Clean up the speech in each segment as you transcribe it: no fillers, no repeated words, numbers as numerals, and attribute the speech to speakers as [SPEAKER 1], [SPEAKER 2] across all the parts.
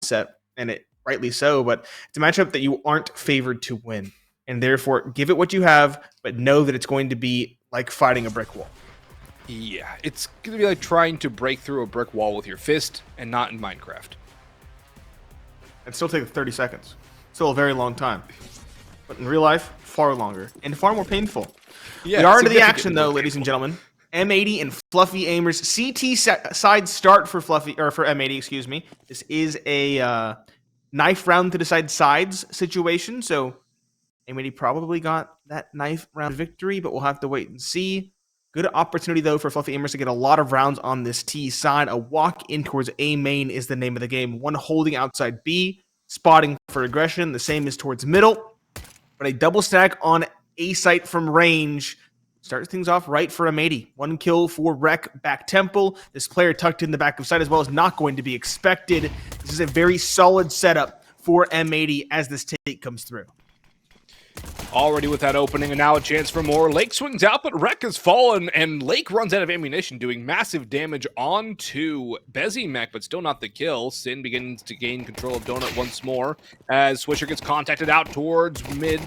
[SPEAKER 1] set, and it rightly so, but it's a matchup that you aren't favored to win. And therefore, give it what you have, but know that it's going to be like fighting a brick wall.
[SPEAKER 2] Yeah, it's going to be like trying to break through a brick wall with your fist and not in Minecraft.
[SPEAKER 1] It'd still take 30 seconds. Still a very long time. But in real life, far longer and far more painful.
[SPEAKER 2] Yeah,
[SPEAKER 1] we are into the action, though, ladies and gentlemen. M80 and Fluffy AIMERS. CT side start for M80, excuse me. This is a knife round to decide sides situation, so M80 probably got that knife round victory, but we'll have to wait and see. Good opportunity, though, for Fluffy AIMERS to get a lot of rounds on this T side. A walk in towards A main is the name of the game. One holding outside B, spotting for aggression. The same is towards middle. But a double stack on A site from range starts things off right for M80. One kill for Wreck back temple. This player tucked in the back of site as well is not going to be expected. This is a very solid setup for M80 as this take comes through.
[SPEAKER 2] Already with that opening, and now a chance for more. Lake swings out, but Wreck has fallen, and Lake runs out of ammunition, doing massive damage onto Bezimec, but still not the kill. Sin begins to gain control of Donut once more, as Swisher gets contacted out towards mid.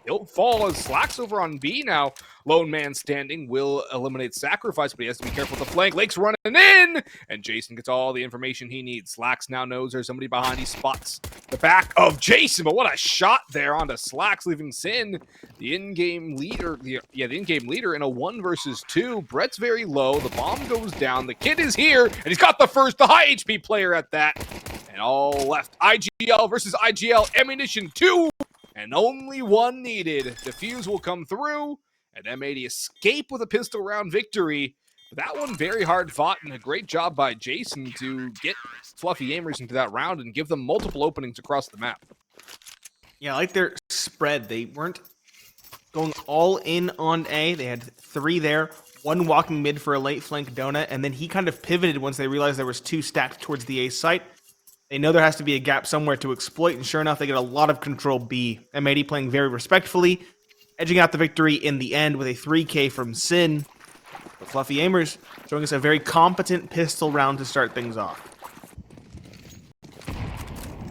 [SPEAKER 2] He'll fall as Slacks over on B now. Lone man standing will eliminate Sacrifice, but he has to be careful with the flank. Lake's running in, and Jason gets all the information he needs. Slacks now knows there's somebody behind. He spots the back of Jason, but what a shot there onto Slacks, leaving Sin the in-game leader. The in-game leader in a 1 versus 2. Brett's very low. The bomb goes down. The kid is here, and he's got the high HP player at that. And all left. IGL versus IGL. Ammunition 2. And only one needed. Defuse will come through, and M80 escape with a pistol round victory. But that one very hard fought, and a great job by Jason to get Fluffy AIMERS into that round and give them multiple openings across the map.
[SPEAKER 1] Yeah, I like their spread. They weren't going all in on A. They had 3 there, 1 walking mid for a late flank donut, and then he kind of pivoted once they realized there was 2 stacked towards the A site. They know there has to be a gap somewhere to exploit, and sure enough, they get a lot of control B. M80 playing very respectfully, edging out the victory in the end with a 3K from Sin. But Fluffy AIMERS showing us a very competent pistol round to start things off.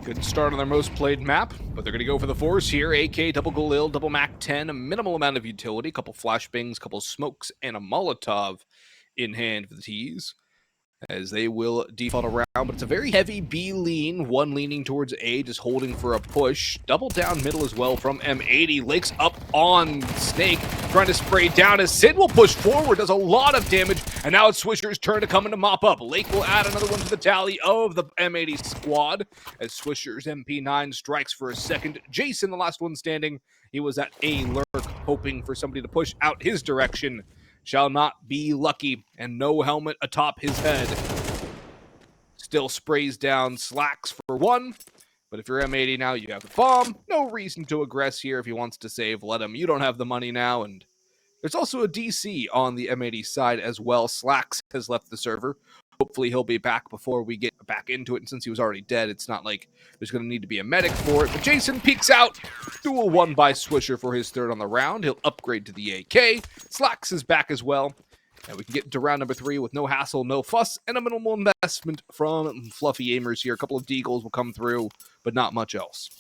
[SPEAKER 2] Good start on their most played map, but they're going to go for the force here. AK, double Galil, double Mac 10, a minimal amount of utility, a couple flashbangs, a couple smokes, and a Molotov in hand for the T's, as they will default around, but it's a very heavy B lean, one leaning towards A, just holding for a push. Double down middle as well from M80. Lake's up on Snake, trying to spray down as Sid will push forward, does a lot of damage, and now it's Swisher's turn to come in to mop up. Lake will add another one to the tally of the M80 squad, as Swisher's MP9 strikes for a second. Jason, the last one standing, he was at A lurk, hoping for somebody to push out his direction. Shall not be lucky, and no helmet atop his head. Still sprays down Slacks for 1, but if you're M80 now, you have the bomb. No reason to aggress here. If he wants to save, let him. You don't have the money now, and there's also a DC on the M80 side as well. Slacks has left the server. Hopefully he'll be back before we get back into it, and since he was already dead, it's not like there's going to need to be a medic for it. But Jason peeks out. Duel won by Swisher for his 3rd on the round. He'll upgrade to the AK. Slacks is back as well. And we can get into round number 3 with no hassle, no fuss, and a minimal investment from Fluffy AIMERS here. A couple of deagles will come through, but not much else.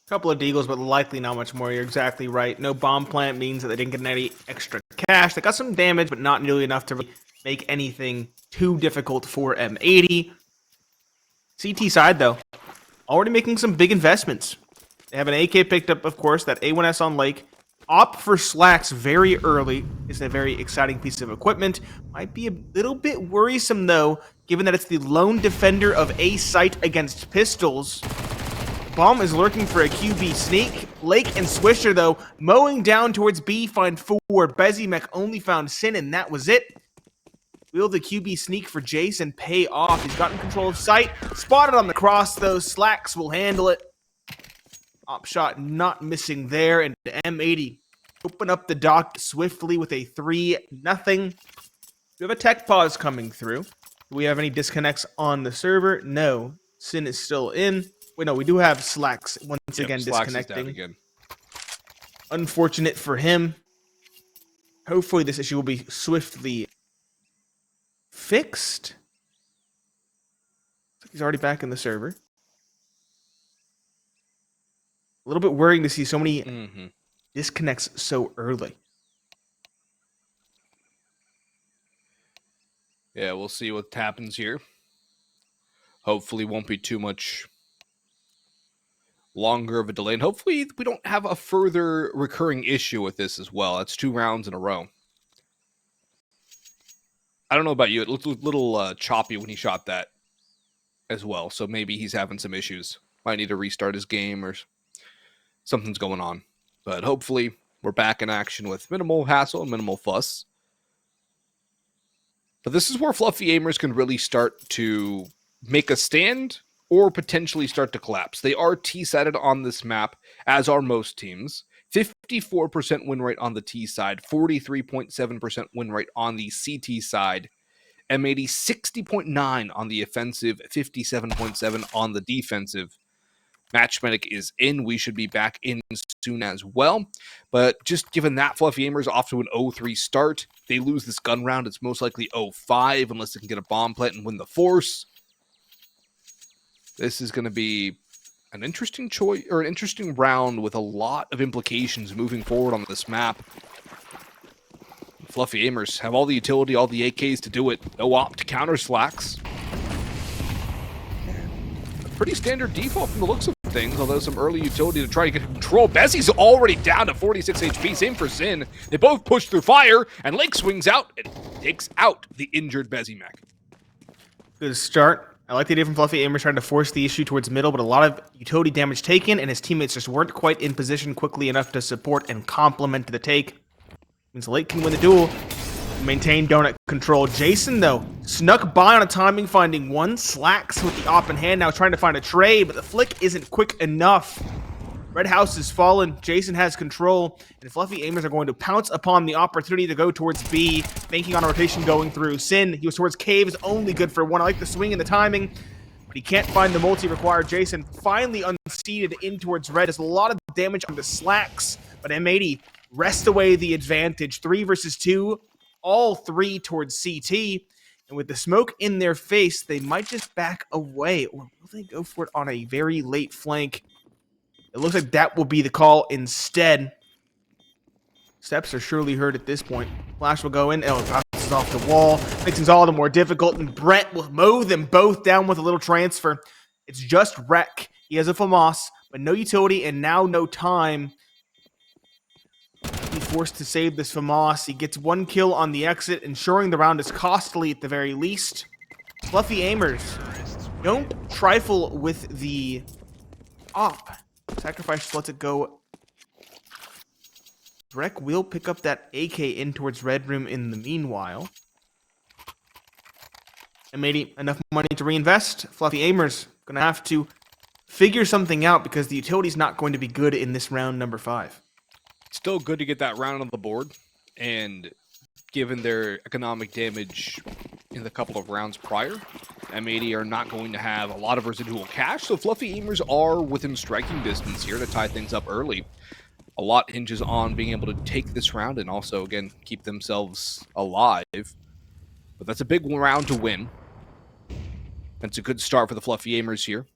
[SPEAKER 1] A couple of deagles, but likely not much more. You're exactly right. No bomb plant means that they didn't get any extra cash. They got some damage, but not nearly enough to really make anything too difficult for M80. CT side, though, already making some big investments. They have an AK picked up, of course, that A1S on Lake. Opt for Slacks very early is a very exciting piece of equipment. Might be a little bit worrisome, though, given that it's the lone defender of A site against pistols. Bomb is lurking for a QB sneak. Lake and Swisher, though, mowing down towards B, find 4. Bezimec only found Sin, and that was it. Will the QB sneak for Jason pay off? He's gotten control of sight. Spotted on the cross, though. Slacks will handle it. Op shot not missing there, and M80 open up the dock swiftly with a 3-0. We have a tech pause coming through. Do we have any disconnects on the server? No. Sin is still in. Wait, no, we do have Slacks once again
[SPEAKER 2] Slacks
[SPEAKER 1] disconnecting.
[SPEAKER 2] Is down again.
[SPEAKER 1] Unfortunate for him. Hopefully this issue will be swiftly fixed. He's already back in the server. A little bit worrying to see so many disconnects so early.
[SPEAKER 2] Yeah, we'll see what happens here. Hopefully won't be too much longer of a delay. And hopefully we don't have a further recurring issue with this as well. That's 2 rounds in a row. I don't know about you. It looked a little choppy when he shot that as well. So maybe he's having some issues. Might need to restart his game or something's going on. But hopefully we're back in action with minimal hassle and minimal fuss. But this is where Fluffy Aimers can really start to make a stand or potentially start to collapse. They are T-sided on this map, as are most teams. 54% win rate on the T side, 43.7% win rate on the CT side. M80 60.9 on the offensive, 57.7 on the defensive. Matchmatic is in. We should be back in soon as well. But just given that Fluffy Aimers off to an 0-3 start, they lose this gun round. It's most likely 0-5 unless they can get a bomb plant and win the force. This is going to be an interesting choice or an interesting round with a lot of implications moving forward on this map. Fluffy Aimers have all the utility, all the AKs to do it. No op to counter slacks. A pretty standard default from the looks of things, although some early utility to try to get control. Bezzy's already down to 46 HP. Same for Sin. They both push through fire, and Lake swings out and takes out the injured Bezzy Mac.
[SPEAKER 1] Good start. I like the idea from Fluffy Aimers trying to force the issue towards middle, but a lot of utility damage taken, and his teammates just weren't quite in position quickly enough to support and complement the take. Means Lake can win the duel, maintain donut control. Jason, though, snuck by on a timing, finding one. Slacks with the op in hand, now trying to find a trade, but the flick isn't quick enough. Red House has fallen. Jason has control, and Fluffy Aimers are going to pounce upon the opportunity to go towards B, banking on a rotation going through. Sin, he was towards Cave, is only good for one. I like the swing and the timing, but he can't find the multi required. Jason finally unseated in towards Red. There's a lot of damage on the Slacks, but M80 wrest away the advantage. 3 versus 2, all 3 towards CT. And with the smoke in their face, they might just back away. Or will they go for it on a very late flank? It looks like that will be the call instead. Steps are surely heard at this point. Flash will go in. Oh, it bounces off the wall. Makes things all the more difficult. And Brett will mow them both down with a little transfer. It's just Wreck. He has a FAMAS, but no utility and now no time. He's forced to save this FAMAS. He gets 1 kill on the exit, ensuring the round is costly at the very least. Fluffy Aimers, don't trifle with the op. Sacrifice lets it go. Drek will pick up that AK in towards Red Room in the meanwhile. M80, enough money to reinvest. Fluffy Aimers gonna have to figure something out because the utility's not going to be good in this round number 5.
[SPEAKER 2] Still good to get that round on the board, and given their economic damage in the couple of rounds prior, M80 are not going to have a lot of residual cash, so Fluffy Aimers are within striking distance here to tie things up early. A lot hinges on being able to take this round and also, again, keep themselves alive. But that's a big round to win. That's a good start for the Fluffy Aimers here.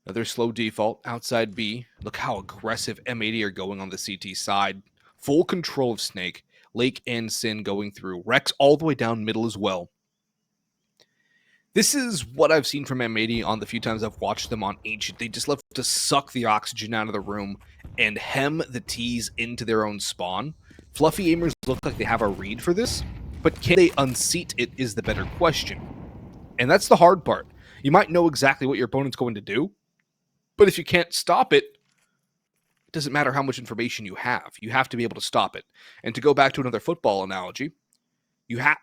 [SPEAKER 2] Another slow default outside B. Look how aggressive M80 are going on the CT side. Full control of Snake. Lake and Sin going through. Rex all the way down middle as well. This is what I've seen from M80 on the few times I've watched them on Ancient. They just love to suck the oxygen out of the room and hem the T's into their own spawn. Fluffy Aimers look like they have a read for this, but can they unseat it is the better question. And that's the hard part. You might know exactly what your opponent's going to do, but if you can't stop it, it doesn't matter how much information you have. You have to be able to stop it. And to go back to another football analogy,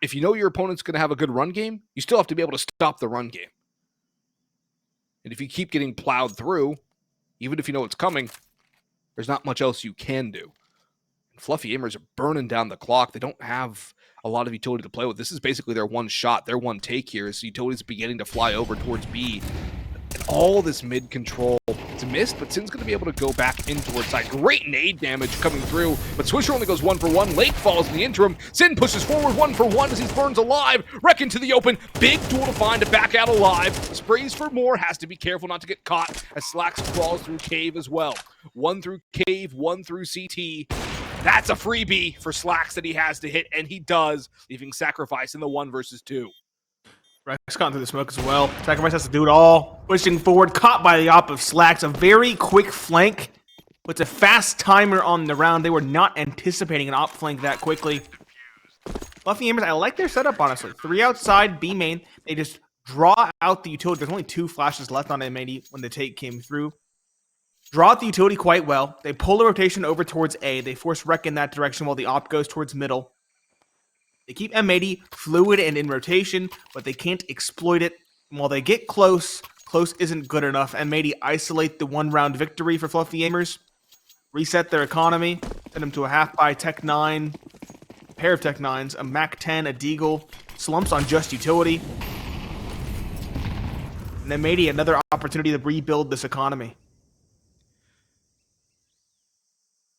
[SPEAKER 2] if you know your opponent's going to have a good run game, you still have to be able to stop the run game. And if you keep getting plowed through, even if you know it's coming, there's not much else you can do. And Fluffy Aimers are burning down the clock. They don't have a lot of utility to play with. This is basically their one shot, their one take here. So utility's beginning to fly over towards B. And all this mid control, It's missed, but Sin's going to be able to go back in towards side. Great nade damage coming through, but Swisher only goes 1 for 1. Lake falls in the interim. Sin pushes forward 1 for 1 as he burns alive. Wreck into the open. Big tool to find to back out alive. Sprays for more. Has to be careful not to get caught as Slacks crawls through cave as well. 1 through cave, 1 through CT. That's a freebie for Slacks that he has to hit, and he does, leaving Sacrifice in the 1 versus 2.
[SPEAKER 1] Rex gone through the smoke as well. Sacrifice has to do it all. Pushing forward, caught by the op of Slacks. A very quick flank. Puts a fast timer on the round. They were not anticipating an op flank that quickly. Fluffy AIMERS, I like their setup, honestly. 3 outside, B main. They just draw out the utility. There's only 2 flashes left on M80 when the take came through. Draw out the utility quite well. They pull the rotation over towards A. They force Wreck in that direction while the op goes towards middle. They keep M80 fluid and in rotation, but they can't exploit it. And while they get close, close isn't good enough. M80 isolate the 1-round victory for Fluffy AIMERS. Reset their economy. Send them to a half-buy Tech 9. A pair of Tech 9s. A Mac 10, a Deagle. Slumps on just utility. And M80 another opportunity to rebuild this economy.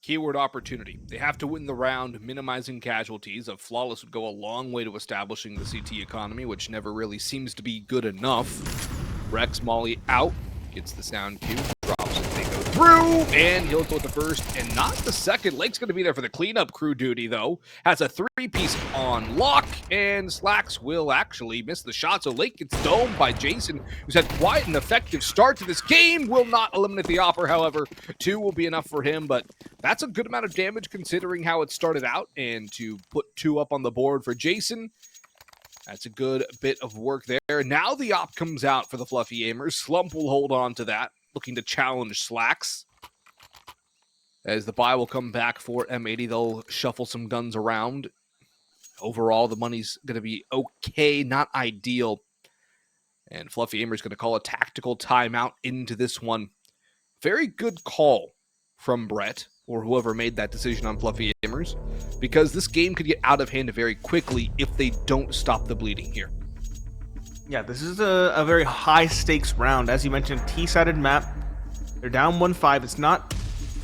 [SPEAKER 2] Keyword opportunity. They have to win the round, minimizing casualties. A flawless would go a long way to establishing the CT economy, which never really seems to be good enough. Rex Molly out, gets the sound cue, drops it, they go through, and he'll go with the first and not the second. Lake's going to be there for the cleanup crew duty, though. Has a 3-piece on lock, and Slacks will actually miss the shot, so Lake gets domed by Jason, who's had quite an effective start to this game. Will not eliminate the offer, however. 2 will be enough for him, but that's a good amount of damage considering how it started out, and to put 2 up on the board for Jason, that's a good bit of work there. Now the op comes out for the Fluffy AIMERS. Slump will hold on to that, looking to challenge Slacks. As the buy will come back for M80, they'll shuffle some guns around. Overall, the money's going to be okay, not ideal. And Fluffy AIMERS going to call a tactical timeout into this one. Very good call from Brett, or whoever made that decision on Fluffy AIMERS, because this game could get out of hand very quickly if they don't stop the bleeding here.
[SPEAKER 1] Yeah, this is a very high-stakes round. As you mentioned, T-sided map. They're down 1-5. It's not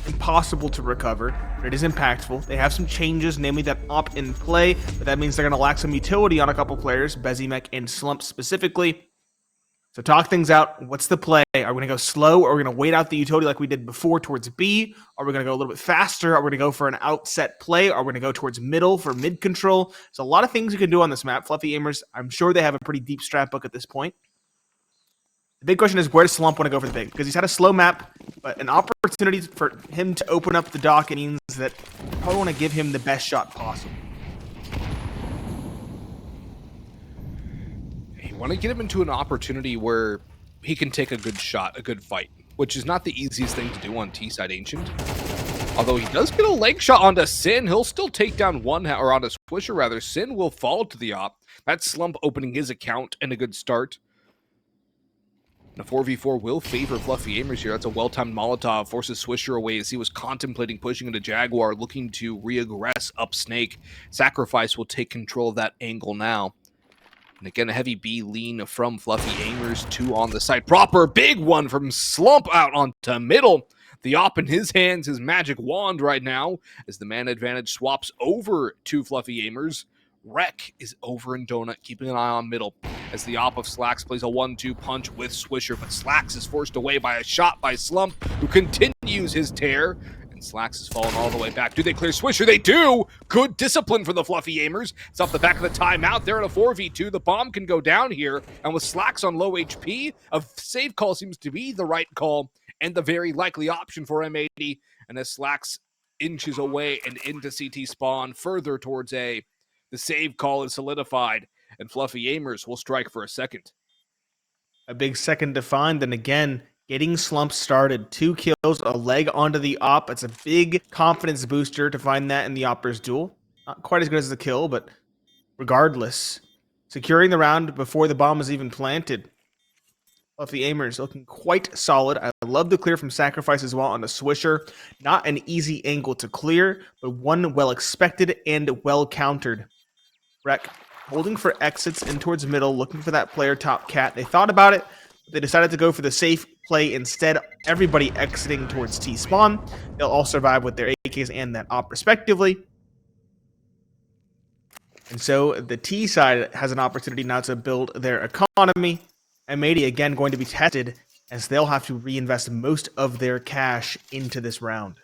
[SPEAKER 1] impossible to recover, but it is impactful. They have some changes, namely that op in play, but that means they're going to lack some utility on a couple players, Bezimek and Slump specifically. So talk things out. What's the play? Are we going to go slow, or are we going to wait out the utility like we did before towards B? Are we going to go a little bit faster? Are we going to go for an outset play? Are we going to go towards middle for mid control? There's a lot of things you can do on this map. Fluffy AIMERS, I'm sure they have a pretty deep strat book at this point. The big question is, where does Slump want to go for the big? Because he's had a slow map, but an opportunity for him to open up the dock, it means that you probably want to give him the best shot possible.
[SPEAKER 2] You want to get him into an opportunity where he can take a good shot, a good fight, which is not the easiest thing to do on T-side Ancient. Although he does get a leg shot onto Sin, he'll still take down or onto Swisher rather. Sin will fall to the op. That's Slump opening his account and a good start. And a 4v4 will favor Fluffy AIMERS here. That's a well-timed Molotov, forces Swisher away as he was contemplating pushing into Jaguar, looking to re-aggress up Snake. Sacrifice will take control of that angle now. And again, a heavy B lean from Fluffy AIMERS, 2 on the side. Proper big one from Slump out onto middle. The op in his hands, his magic wand right now, as the man advantage swaps over to Fluffy AIMERS. Wreck is over in Donut, keeping an eye on middle, as the op of Slacks plays a 1-2 punch with Swisher, but Slacks is forced away by a shot by Slump, who continues his tear. And Slacks has fallen all the way back. Do they clear Swisher? They do! Good discipline for the Fluffy AIMERS. It's off the back of the timeout. They're in a 4v2. The bomb can go down here. And with Slacks on low HP, a save call seems to be the right call and the very likely option for M80. And as Slacks inches away and into CT spawn, further towards A, the save call is solidified. And Fluffy AIMERS will strike for a second.
[SPEAKER 1] A big second to find, and again, getting Slump started. 2 kills, a leg onto the op. It's a big confidence booster to find that in the Opper's duel. Not quite as good as the kill, but regardless, securing the round before the bomb is even planted. Fluffy AIMERS looking quite solid. I love the clear from Sacrifice as well on the Swisher. Not an easy angle to clear, but one well expected and well countered. Wreck holding for exits in towards middle, looking for that player top cat. They thought about it, They decided to go for the safe play instead, everybody exiting towards T-spawn. They'll all survive with their AKs and that op respectively. And so the T side has an opportunity now to build their economy. M80 again going to be tested as they'll have to reinvest most of their cash into this round.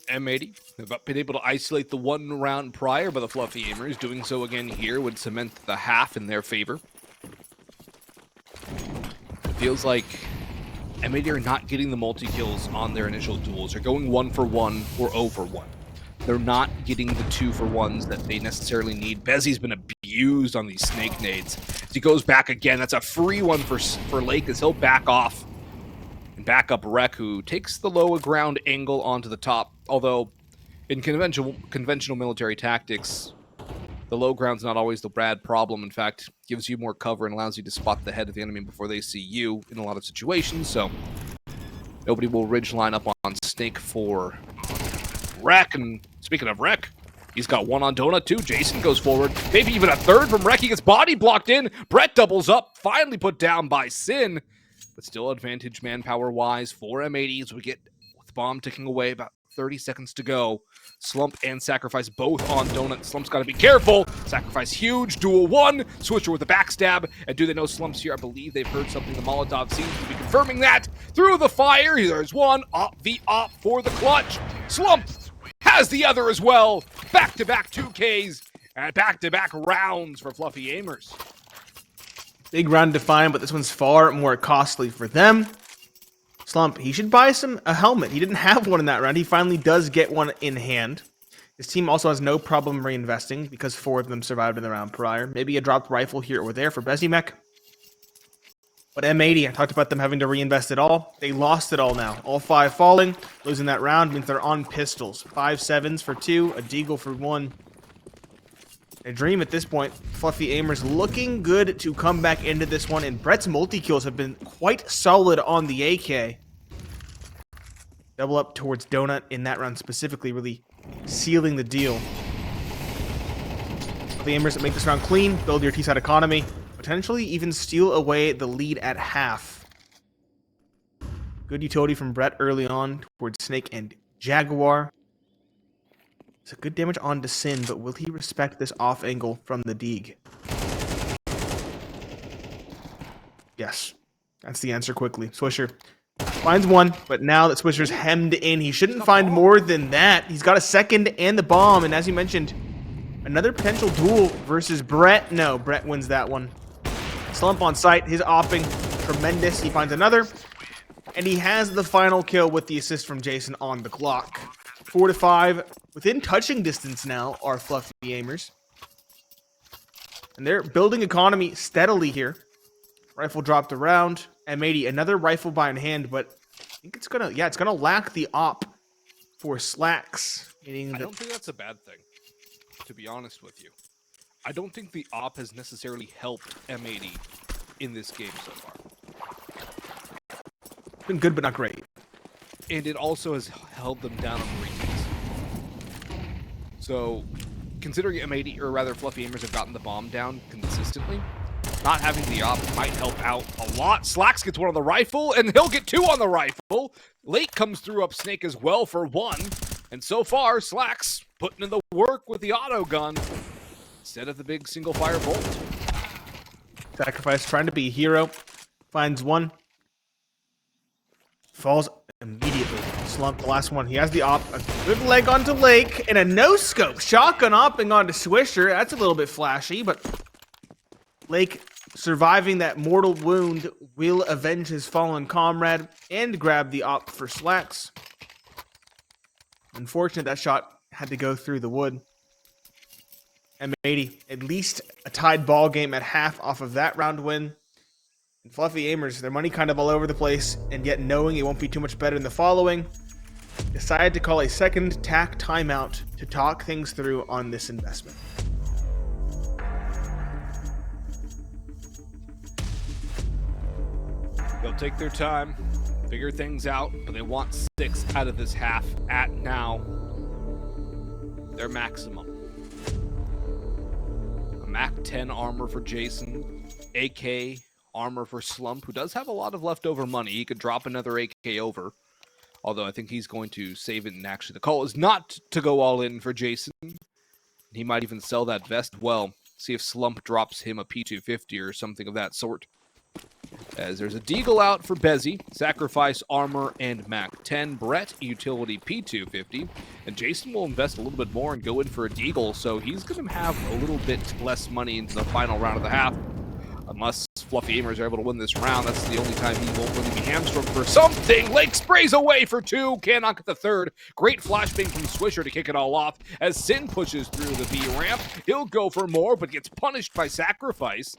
[SPEAKER 2] M80 have been able to isolate the one round prior by the Fluffy Aimers. Doing so again here would cement the half in their favor. It feels like M80 are not getting the multi-kills on their initial duels. They're going 1-for-1 or 0-for-1. They're not getting the 2-for-1s that they necessarily need. Bezzy's been abused on these snake nades. As he goes back again, that's a free one for Lake as he'll back off. And back up Rek, who takes the lower ground angle onto the top. Although, in conventional military tactics, the low ground's not always the bad problem. In fact, gives you more cover and allows you to spot the head of the enemy before they see you in a lot of situations. So, nobody will ridge line up on Snake for Rek. And speaking of Rek, he's got one on Donut too. Jason goes forward. Maybe even a third from Rek. He gets body blocked in. Brett doubles up. Finally put down by Sin. But still advantage manpower-wise for M80 as we get with bomb ticking away, about 30 seconds to go. Slump and Sacrifice both on Donut. Slump's got to be careful. Sacrifice huge. Duel one. Swisher with a backstab. And do they know Slump's here? I believe they've heard something. The Molotov seems to be confirming that. Through the fire. There's one. The op for the clutch. Slump has the other as well. Back-to-back 2Ks. And back-to-back rounds for Fluffy Aimers.
[SPEAKER 1] Big round to find, but this one's far more costly for them. Slump, he should buy a helmet. He didn't have one in that round. He finally does get one in hand. His team also has no problem reinvesting because 4 of them survived in the round prior. Maybe a dropped rifle here or there for Bezimek. But M80, I talked about them having to reinvest it all. They lost it all now. All 5 falling. Losing that round means they're on pistols. 5 7s for 2, a deagle for 1. A dream at this point. Fluffy Aimers looking good to come back into this one, and Brett's multi-kills have been quite solid on the AK. Double up towards Donut in that round specifically, really sealing the deal. Fluffy Aimers make this round clean, build your T-side economy, potentially even steal away the lead at half. Good utility from Brett early on towards Snake and Jaguar. It's a good damage onto Sin, but will he respect this off angle from the Deeg? Yes. That's the answer quickly. Swisher finds one, but now that Swisher's hemmed in, he shouldn't find more than that. He's got a second and the bomb, and as you mentioned, another potential duel versus Brett. No, Brett wins that one. Slump on site, his opping, tremendous. He finds another, and he has the final kill with the assist from Jason on the clock. 4-5, within touching distance now are Fluffy Aimers. And they're building economy steadily here. Rifle dropped around. M80, another rifle by in hand, but I think it's gonna lack the op for Slacks.
[SPEAKER 2] I don't think that's a bad thing, to be honest with you. I don't think the op has necessarily helped M80 in this game so far.
[SPEAKER 1] It's been good, but not great.
[SPEAKER 2] And it also has held them down on retakes. So, considering M80, or rather Fluffy Aimers have gotten the bomb down consistently, not having the op might help out a lot. Slacks gets one on the rifle, and he'll get 2 on the rifle. Lake comes through up Snake as well for 1. And so far, Slacks putting in the work with the auto gun instead of the big single fire bolt.
[SPEAKER 1] Sacrifice trying to be a hero. Finds one. Falls immediately. Slump, the last one. He has the op. A good leg onto Lake, and a no-scope. Shotgun opping onto Swisher. That's a little bit flashy, but Lake, surviving that mortal wound, will avenge his fallen comrade and grab the op for Slacks. Unfortunate that shot had to go through the wood. M80, at least a tied ball game at half off of that round win. And Fluffy Aimers, their money kind of all over the place, and yet knowing it won't be too much better in the following, decided to call a second tack timeout to talk things through on this investment.
[SPEAKER 2] They'll take their time, figure things out, but they want 6 out of this half at now their maximum. Mac 10 armor for Jason, AK armor for Slump, who does have a lot of leftover money. He could drop another AK over, although I think he's going to save it, and actually the call is not to go all in for Jason. He might even sell that vest well. See if Slump drops him a P250 or something of that sort. As there's a Deagle out for Bezzy, Sacrifice Armor and Mac 10, Brett Utility P250, and Jason will invest a little bit more and go in for a Deagle, so he's going to have a little bit less money into the final round of the half. Unless Fluffy Aimers are able to win this round, that's the only time he won't really be hamstrung for something. Lake sprays away for two, cannot get the third. Great flashbang from Swisher to kick it all off. As Sin pushes through the B ramp, he'll go for more, but gets punished by Sacrifice.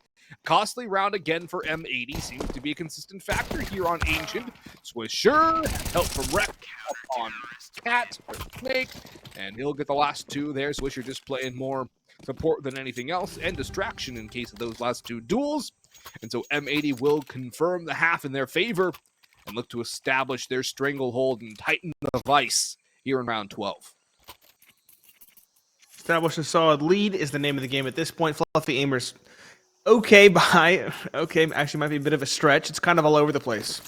[SPEAKER 2] Costly round again for M80, seems to be a consistent factor here on Ancient. Swisher, help from Rec on Cat or Snake, and he'll get the last two there. Swisher just playing more support than anything else, and distraction in case of those last two duels. And so M80 will confirm the half in their favor and look to establish their stranglehold and tighten the vice here in round 12.
[SPEAKER 1] Establish a solid lead is the name of the game at this point. Fluffy Aimers, okay, actually might be a bit of a stretch. It's kind of all over the place.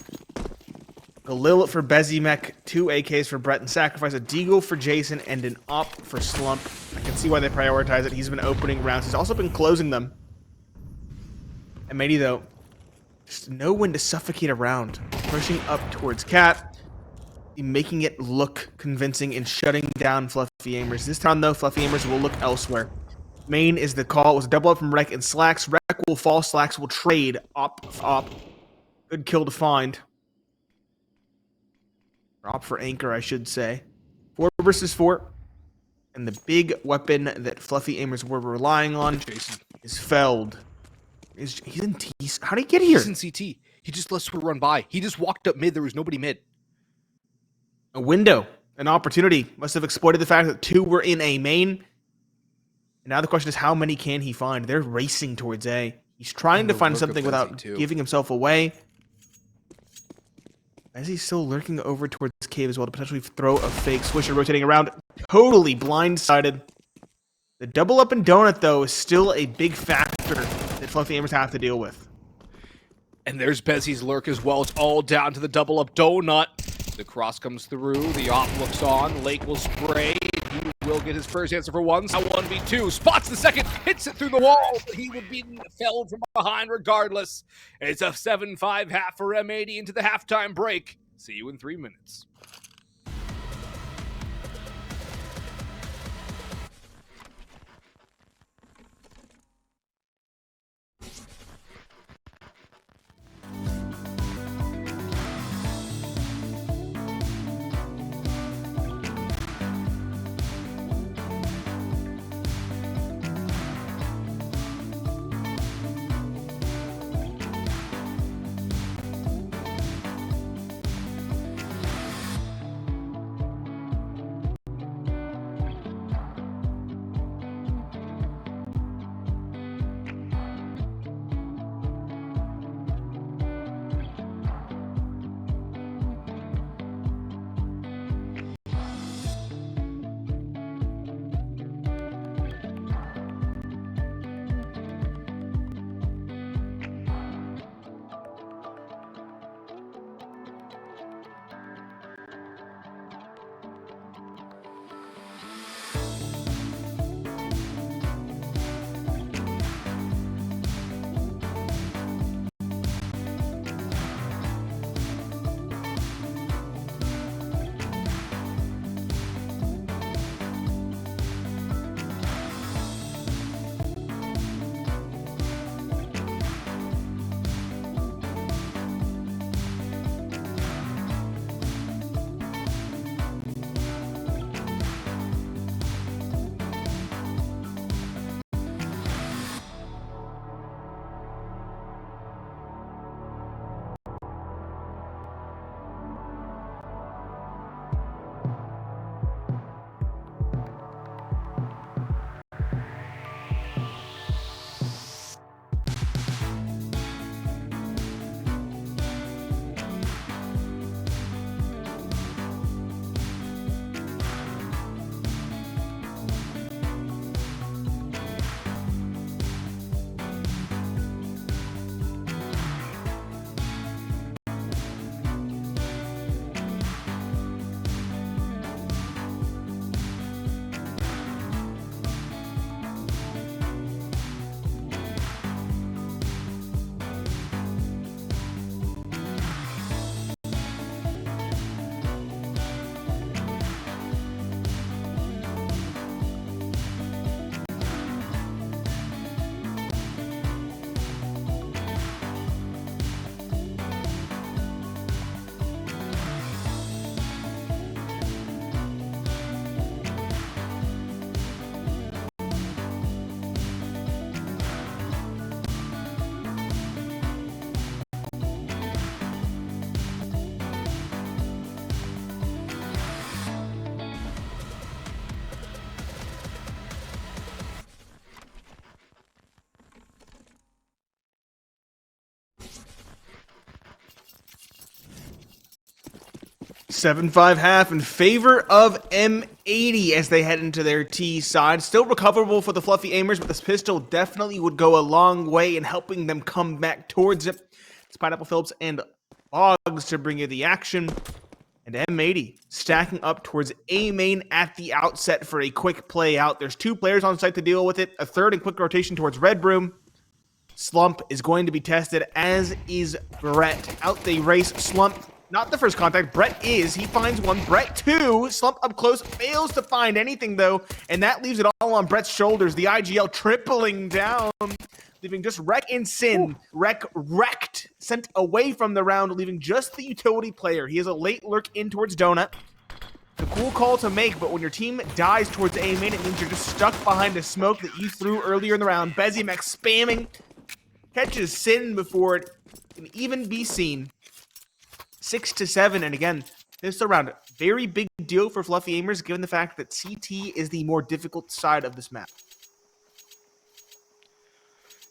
[SPEAKER 1] Galil for Bezzy, 2 AKs for Brett and Sacrifice, a Deagle for Jason, and an Op for Slump. I can see why they prioritize it. He's been opening rounds. He's also been closing them. And Matey, though, just know when to suffocate a round. Pushing up towards Cat, making it look convincing and shutting down Fluffy Aimers. This time, though, Fluffy Aimers will look elsewhere. Main is the call. It was a double up from Rec and Slacks. Rec will fall. Slacks will trade. Op. Good kill to find. Op for Anchor, I should say. 4 versus 4. And the big weapon that Fluffy Aimers were relying on is Feld. He's in T. How did he get here?
[SPEAKER 2] He's in CT. He just let Swisher run by. He just walked up mid. There was nobody mid.
[SPEAKER 1] A window. An opportunity. Must have exploited the fact that 2 were in A main. And now the question is, how many can he find? They're racing towards A. He's trying to find something without giving himself away. As he's still lurking over towards cave as well to potentially throw a fake. Swisher rotating around. Totally blindsided. The double up and donut, though, is still a big factor that Fluffy Aimers have to deal with.
[SPEAKER 2] And there's Bezzy's lurk as well. It's all down to the double up donut. The cross comes through. The op looks on. Lake will spray. He will get his first answer for one. Now 1v2. Spots the second. Hits it through the wall. But he would be felled from behind regardless. It's a 7-5 half for M80 into the halftime break. See you in 3 minutes.
[SPEAKER 1] 7-5 half in favor of M80 as they head into their T side. Still recoverable for the Fluffy Aimers, but this pistol definitely would go a long way in helping them come back towards it. It's Pineapple Phillips and Boggs to bring you the action. And M80 stacking up towards A main at the outset for a quick play out. There's 2 players on site to deal with it. A third in quick rotation towards Red Room. Slump is going to be tested, as is Brett. Out they race. Slump, not the first contact. Brett is. He finds one. Brett 2. Slump up close. Fails to find anything, though. And that leaves it all on Brett's shoulders. The IGL tripling down, leaving just Wreck and Sin. Wrecked, sent away from the round, leaving just the utility player. He has a late lurk in towards Donut. It's a cool call to make, but when your team dies towards A main, it means you're just stuck behind a smoke that you threw earlier in the round. Bezimek spamming. Catches Sin before it can even be seen. 6-7, and again, this round, very big deal for Fluffy Aimers, given the fact that CT is the more difficult side of this map.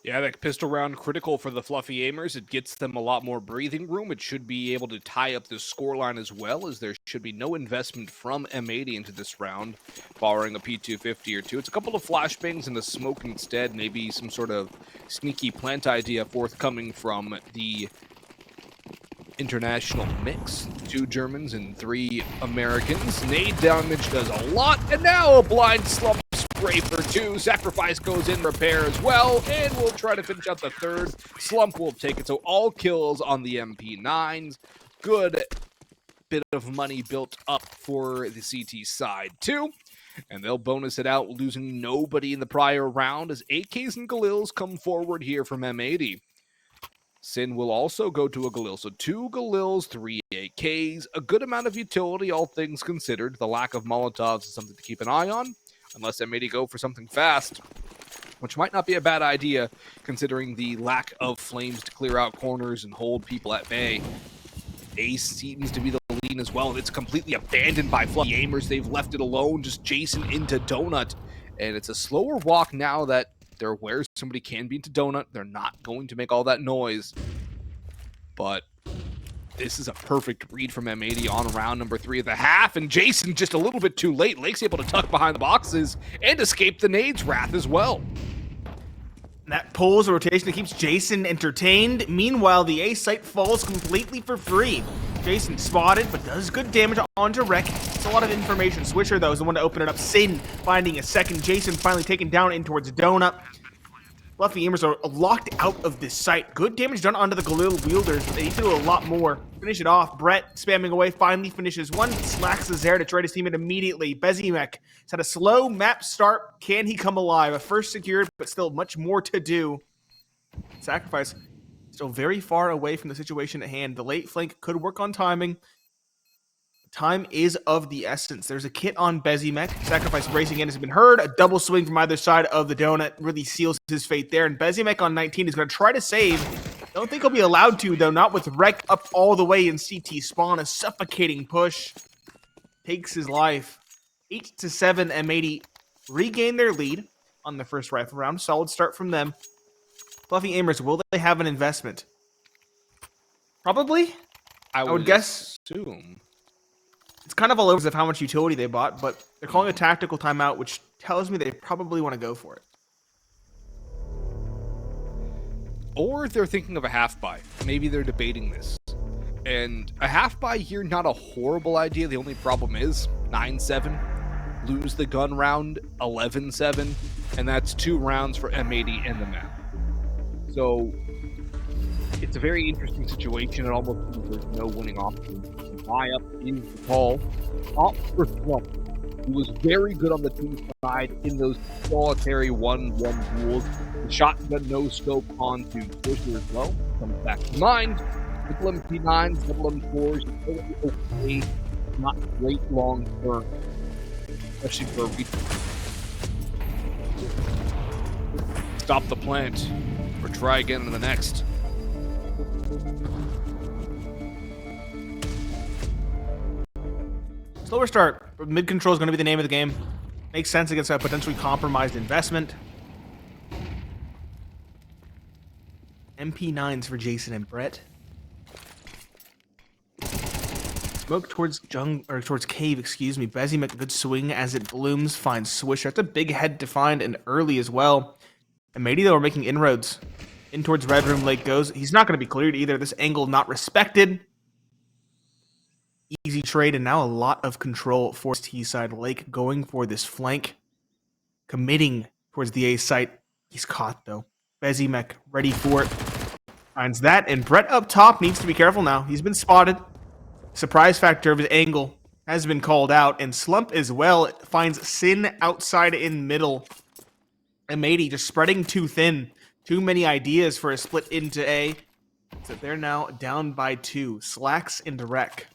[SPEAKER 2] Yeah, that pistol round critical for the Fluffy Aimers. It gets them a lot more breathing room. It should be able to tie up the scoreline as well, as there should be no investment from M80 into this round, barring a P250 or 2. It's a couple of flashbangs and a smoke instead, maybe some sort of sneaky plant idea forthcoming from the international mix. 2 Germans and 3 Americans. Nade damage does a lot, and now a blind slump spray for 2. Sacrifice goes in repair as well, and we'll try to finish out the 3rd. Slump will take it, so all kills on the MP9s. Good bit of money built up for the CT side too, and they'll bonus it out, losing nobody in the prior round as AKs and Galils come forward here from M80. Sin will also go to a Galil, so 2 Galils, 3 AKs, a good amount of utility, all things considered. The lack of Molotovs is something to keep an eye on, unless M80 go for something fast, which might not be a bad idea, considering the lack of flames to clear out corners and hold people at bay. Ace seems to be the lead as well, and it's completely abandoned by Fluffy Aimers. They've left it alone, just Jason into Donut, and it's a slower walk now that they're aware somebody can be into Donut. They're not going to make all that noise, but this is a perfect read from M80 on round number 3 of the half, and Jason just a little bit too late. Lake's able to tuck behind the boxes and escape the nade's wrath as well.
[SPEAKER 1] That pulls a rotation that keeps Jason entertained. Meanwhile, the A site falls completely for free. Jason spotted, but does good damage onto Wreck. It's a lot of information. Swisher, though, is the one to open it up. Sin finding a second. Jason finally taken down in towards Donut. Fluffy Aimers are locked out of this site. Good damage done onto the Galil wielders, but they need to do a lot more. Finish it off. Brett spamming away, finally finishes one. Slacks the Zare to try to team it immediately. Bezimek has had a slow map start. Can he come alive? A first secured, but still much more to do. Sacrifice still very far away from the situation at hand. The late flank could work on timing. Time is of the essence. There's a kit on Bezimek. Sacrifice racing in has been heard. A double swing from either side of the donut really seals his fate there. And Bezimek on 19 is going to try to save. Don't think he'll be allowed to, though. Not with Wreck up all the way in CT spawn. A suffocating push takes his life. 8-7, M80 regain their lead on the first rifle round. Solid start from them. Fluffy Aimers, will they have an investment? Probably. I would guess.
[SPEAKER 2] Assume.
[SPEAKER 1] It's kind of all over of how much utility they bought, but they're calling a tactical timeout, which tells me they probably want to go for it.
[SPEAKER 2] Or they're thinking of a half buy. Maybe they're debating this. And a half buy here, not a horrible idea. The only problem is 9-7. Lose the gun round, 11-7. And that's 2 rounds for M80 and the map. So it's a very interesting situation. It almost seems there's no winning option. Buy up is the call. Opt for Slump, who was very good on the team side in those solitary 1-1 duels. The shotgun no scope onto Swisher as well. Comes back to mind. Triple MP9s, double M4s, totally okay. Not great long term, especially for a stop the plant or try again in the next.
[SPEAKER 1] Slower start. Mid control is going to be the name of the game. Makes sense against a potentially compromised investment. MP9s for Jason and Brett. Smoke towards towards cave, excuse me. Bezzy make a good swing as it blooms, finds Swisher. That's a big head to find and early as well. M80 though are making inroads. In towards Red Room Lake goes. He's not going to be cleared either. This angle not respected. Easy trade, and now a lot of control for T side. Lake going for this flank. Committing towards the A site. He's caught though. Bezimek ready for it. Finds that, and Brett up top needs to be careful now. He's been spotted. Surprise factor of his angle has been called out, and Slump as well finds Sin outside in middle. M80 just spreading too thin. Too many ideas for a split into A. So they're now down by 2. Slacks into Rec.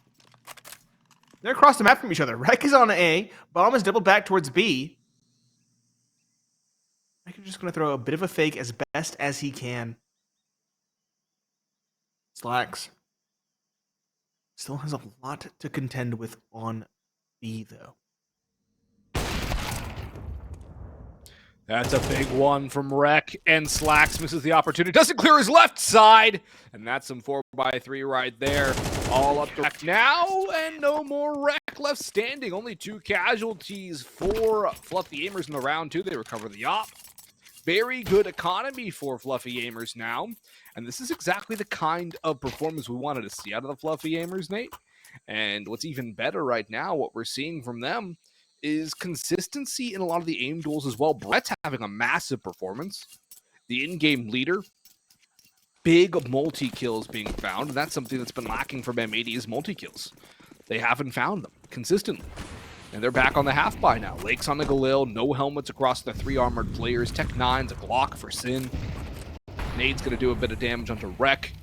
[SPEAKER 1] They're across the map from each other. Rec is on A. Bomb is doubled back towards B. Rec is just going to throw a bit of a fake as best as he can. Slacks still has a lot to contend with on B, though.
[SPEAKER 2] That's a big one from Rec, and Slacks misses the opportunity. Doesn't clear his left side, and that's some 4x3 right there. All up to Rec now, and no more Rec left standing. Only 2 casualties for Fluffy AIMERS in the round 2. They recover the op. Very good economy for Fluffy AIMERS now, and this is exactly the kind of performance we wanted to see out of the Fluffy AIMERS, Nate. And what's even better right now, what we're seeing from them, is consistency in a lot of the aim duels as well. Brett's having a massive performance. The in-game leader. Big multi-kills being found, and that's something that's been lacking from M80 is multi-kills. They haven't found them consistently. And they're back on the half-buy now. Lake's on the Galil, no helmets across the 3 armored players. Tech 9's a Glock for Sin. Nade's going to do a bit of damage onto Rec.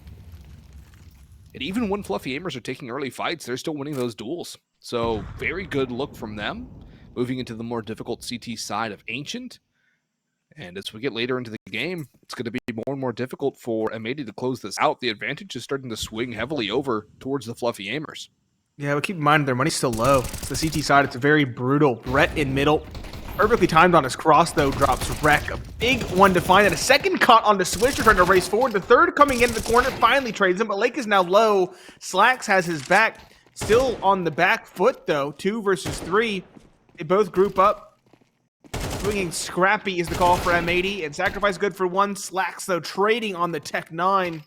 [SPEAKER 2] And even when Fluffy AIMERS are taking early fights, they're still winning those duels. So, very good look from them. Moving into the more difficult CT side of Ancient. And as we get later into the game, it's going to be more and more difficult for M80 to close this out. The advantage is starting to swing heavily over towards the Fluffy AIMERS.
[SPEAKER 1] Yeah, but keep in mind, their money's still low. It's the CT side, it's very brutal. Brett in middle. Perfectly timed on his cross, though, drops Rec. A big one to find, and a second cut on the Swisher trying to race forward. The third coming into the corner, finally trades him, but Lake is now low. Slacks has his back. Still on the back foot, though. 2 versus 3. They both group up. Swinging scrappy is the call for M80, and sacrifice good for 1. Slacks, though, trading on the Tech 9.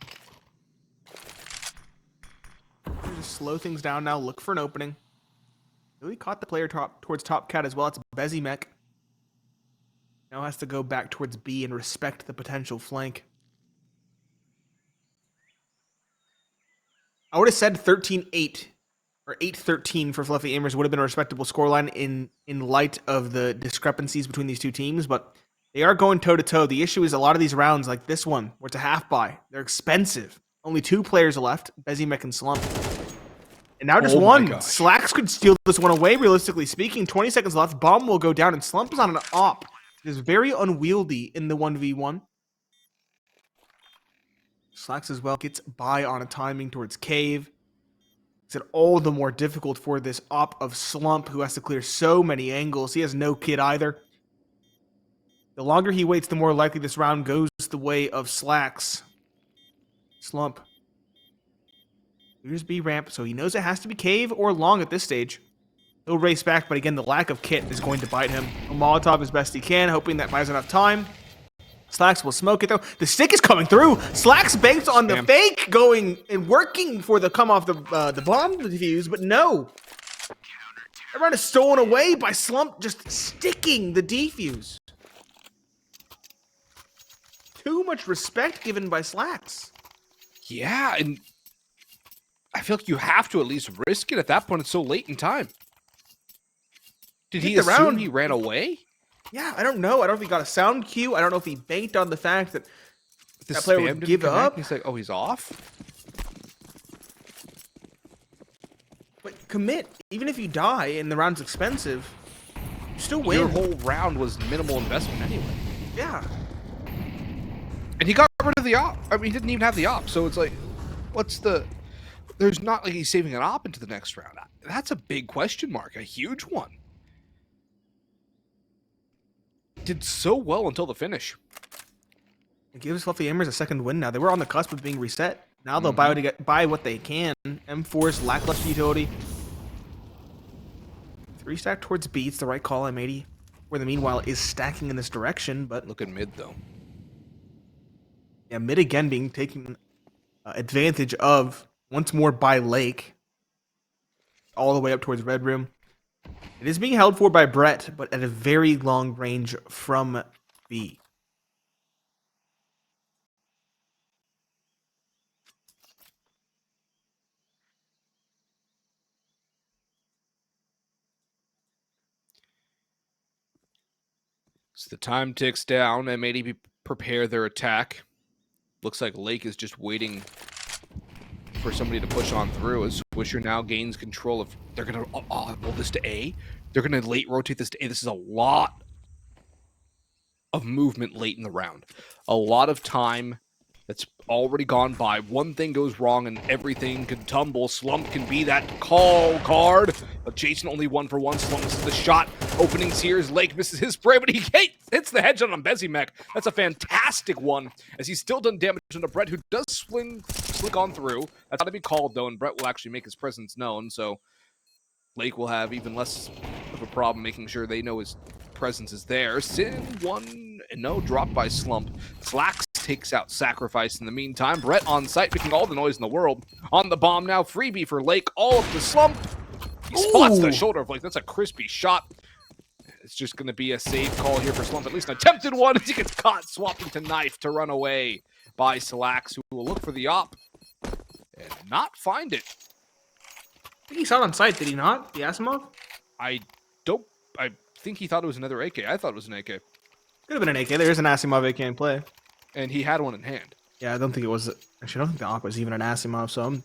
[SPEAKER 1] Just slow things down now, look for an opening. Really caught the player towards top cat as well. It's Bezimek. Now has to go back towards B and respect the potential flank. I would have said 13-8 or 8-13 for Fluffy AIMERS would have been a respectable scoreline in light of the discrepancies between these two teams, but they are going toe-to-toe. The issue is a lot of these rounds, like this one, where it's a half-buy, they're expensive. Only 2 players left, Bezimek and Slump. And now just 1. Slacks could steal this one away, realistically speaking. 20 seconds left, Bomb will go down, and Slump is on an op. It is very unwieldy in the 1v1. Slacks as well gets by on a timing towards Cave. It's all the more difficult for this op of Slump, who has to clear so many angles. He has no kit either. The longer he waits, the more likely this round goes the way of Slacks. Slump. Here's B ramp, so he knows it has to be Cave or long at this stage. He'll race back, but again, the lack of kit is going to bite him. A Molotov as best he can, hoping that buys enough time. Slacks will smoke it, though. The stick is coming through. Slacks banks on the fake, going and working for the come off the bomb defuse, but no. Everyone is stolen away by Slump just sticking the defuse. Too much respect given by Slacks.
[SPEAKER 2] Yeah, and I feel like you have to at least risk it at that point. It's so late in time. Did he assume he ran away?
[SPEAKER 1] Yeah, I don't know. I don't know if he got a sound cue. I don't know if he banked on the fact that that player would give up.
[SPEAKER 2] He's like, oh, he's off?
[SPEAKER 1] But commit. Even if you die and the round's expensive, you still win.
[SPEAKER 2] Your whole round was minimal investment anyway.
[SPEAKER 1] Yeah.
[SPEAKER 2] And he got rid of the op. I mean, he didn't even have the op. So it's like, what's the... There's not like he's saving an op into the next round. That's a big question mark. A huge one. Did so well until the finish.
[SPEAKER 1] It gives Fluffy AIMERS a second win now. They were on the cusp of being reset. Now they'll buy what they can. M4's lackluster utility 3-stack towards B. It's the right call. M80, where the meanwhile is stacking in this direction, but
[SPEAKER 2] Look at mid, though.
[SPEAKER 1] yeah, mid again being taken advantage of once more by Lake, all the way up towards Red Room. It is being held for by Brett, but at a very long range from B.
[SPEAKER 2] So the time ticks down. M80 prepare their attack. Looks like Lake is just waiting for somebody to push on through. As Swisher now gains control of. They're gonna roll this to A. They're gonna late rotate this to A. This is a lot of movement late in the round. A lot of time that's already gone by. One thing goes wrong and everything could tumble. Slump can be that call card, but Jason only 1 for 1. Slump misses the shot. Opening Sears, Lake misses his spray, but he hits the headshot on Bezimek. That's a fantastic one, as he's still done damage to Brett, who does slink on through. That's got to be called, though, and Brett will actually make his presence known, so Lake will have even less of a problem making sure they know his presence is there. Sin dropped by Slump. Slacks takes out Sacrifice in the meantime. Brett on site, making all the noise in the world. On the bomb now, freebie for Lake, all up to Slump. He spots the shoulder of Lake. That's a crispy shot. It's just going to be a save call here for Slump, at least an attempted one, as he gets caught swapping to knife to run away by Slacks, who will look for the op and not find it.
[SPEAKER 1] I think he saw it on site, did he not? The Asimov?
[SPEAKER 2] I think he thought it was another AK. I thought it was an AK.
[SPEAKER 1] Could have been an AK. There is an Asimov AK in play.
[SPEAKER 2] And he had one in hand.
[SPEAKER 1] Yeah, I don't think it was. Actually, I don't think the AWP was even an Asimov, so I'm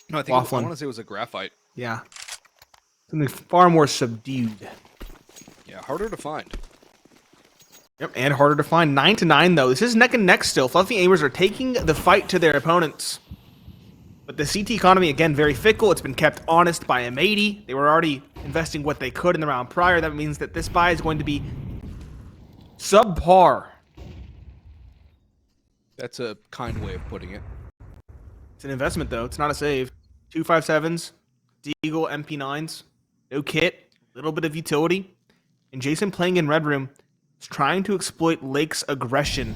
[SPEAKER 2] No, I think I
[SPEAKER 1] waffling.
[SPEAKER 2] want to say it was a graphite.
[SPEAKER 1] Yeah. Something far more subdued.
[SPEAKER 2] Yeah, harder to find.
[SPEAKER 1] Yep, and harder to find. 9-9, though. This is neck and neck still. Fluffy Aimers are taking the fight to their opponents. But the CT economy, again, very fickle. It's been kept honest by M80. They were already investing what they could in the round prior. That means that this buy is going to be subpar.
[SPEAKER 2] That's a kind way of putting it.
[SPEAKER 1] It's an investment, though. It's not a save. 257s, Deagle MP9s, no kit, little bit of utility. And Jason playing in Red Room is trying to exploit Lake's aggression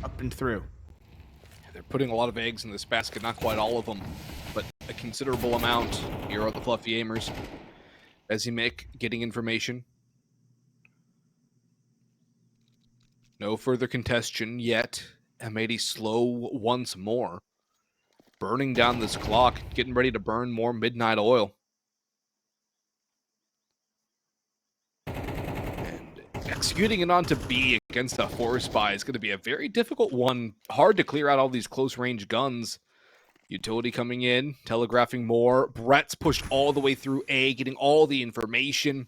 [SPEAKER 1] up and through.
[SPEAKER 2] They're putting a lot of eggs in this basket, not quite all of them, but a considerable amount. Here are the Fluffy Aimers. Bezimek getting information. No further contestation yet. M80 slow once more. Burning down this clock, getting ready to burn more midnight oil. And executing it onto B against a forest buy is going to be a very difficult one. Hard to clear out all these close range guns. Utility coming in, telegraphing more. Brett's pushed all the way through A, getting all the information.